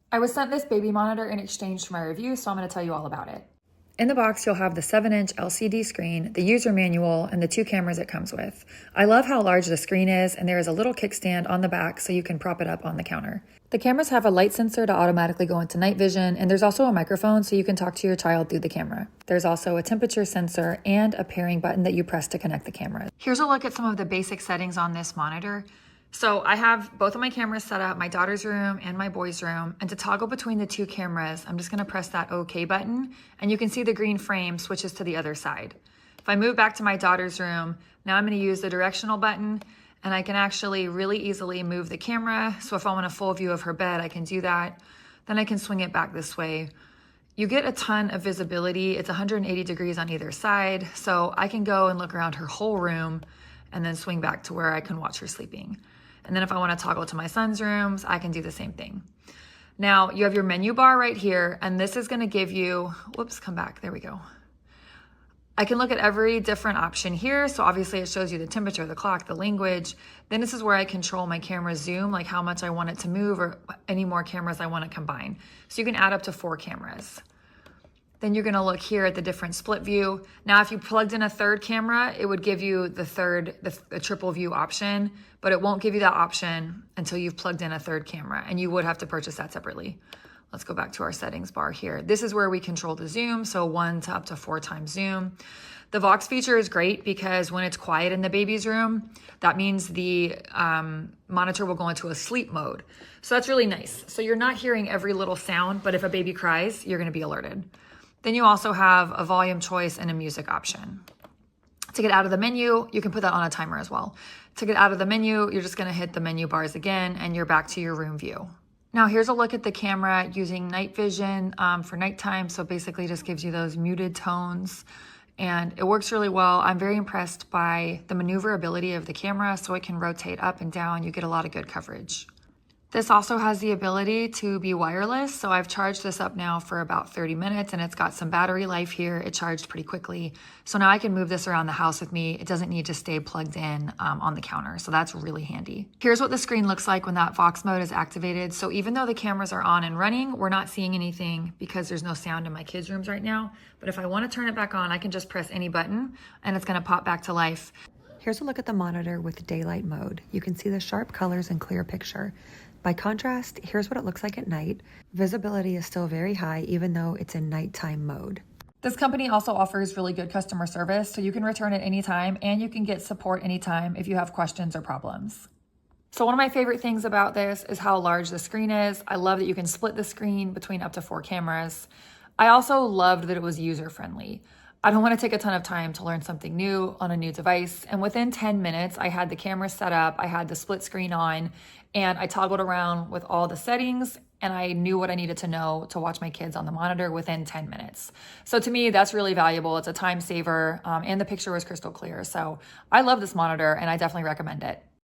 I was sent this baby monitor in exchange for my review, so I'm going to tell you all about it. In the box, you'll have the 7-inch LCD screen, the user manual, and the 2 cameras it comes with. I love how large the screen is, and there is a little kickstand on the back so you can prop it up on the counter. The cameras have a light sensor to automatically go into night vision, and there's also a microphone so you can talk to your child through the camera. There's also a temperature sensor and a pairing button that you press to connect the cameras. Here's a look at some of the basic settings on this monitor. So I have both of my cameras set up, my daughter's room and my boy's room. And to toggle between the 2 cameras, I'm just gonna press that OK button, and you can see the green frame switches to the other side. If I move back to my daughter's room, now I'm gonna use the directional button, and I can actually really easily move the camera. So if I want a full view of her bed, I can do that. Then I can swing it back this way. You get a ton of visibility. It's 180 degrees on either side. So I can go and look around her whole room and then swing back to where I can watch her sleeping. And then if I want to toggle to my son's rooms, I can do the same thing. Now you have your menu bar right here, and this is going to give you, whoops, come back. There we go. I can look at every different option here. So obviously it shows you the temperature, the clock, the language. Then this is where I control my camera zoom, like how much I want it to move or any more cameras I want to combine. So you can add up to 4 cameras. Then you're gonna look here at the different split view. Now, if you plugged in a 3rd camera, it would give you the triple view option, but it won't give you that option until you've plugged in a 3rd camera, and you would have to purchase that separately. Let's go back to our settings bar here. This is where we control the zoom, so 1 to up to 4 times zoom. The Vox feature is great because when it's quiet in the baby's room, that means the monitor will go into a sleep mode. So that's really nice. So you're not hearing every little sound, but if a baby cries, you're gonna be alerted. Then you also have a volume choice and a music option. To get out of the menu, you can put that on a timer as well. To get out of the menu, you're just gonna hit the menu bars again and you're back to your room view. Now here's a look at the camera using night vision for nighttime. So basically just gives you those muted tones and it works really well. I'm very impressed by the maneuverability of the camera so it can rotate up and down. You get a lot of good coverage. This also has the ability to be wireless. So I've charged this up now for about 30 minutes and it's got some battery life here. It charged pretty quickly. So now I can move this around the house with me. It doesn't need to stay plugged in on the counter. So that's really handy. Here's what the screen looks like when that Vox mode is activated. So even though the cameras are on and running, we're not seeing anything because there's no sound in my kids' rooms right now. But if I want to turn it back on, I can just press any button and it's going to pop back to life. Here's a look at the monitor with daylight mode. You can see the sharp colors and clear picture. By contrast, here's what it looks like at night. Visibility is still very high, even though it's in nighttime mode. This company also offers really good customer service, so you can return at any time and you can get support anytime if you have questions or problems. So one of my favorite things about this is how large the screen is. I love that you can split the screen between up to 4 cameras. I also loved that it was user-friendly. I don't want to take a ton of time to learn something new on a new device. And within 10 minutes, I had the camera set up, I had the split screen on, and I toggled around with all the settings, and I knew what I needed to know to watch my kids on the monitor within 10 minutes. So to me, that's really valuable. It's a time saver, and the picture was crystal clear. So I love this monitor, and I definitely recommend it.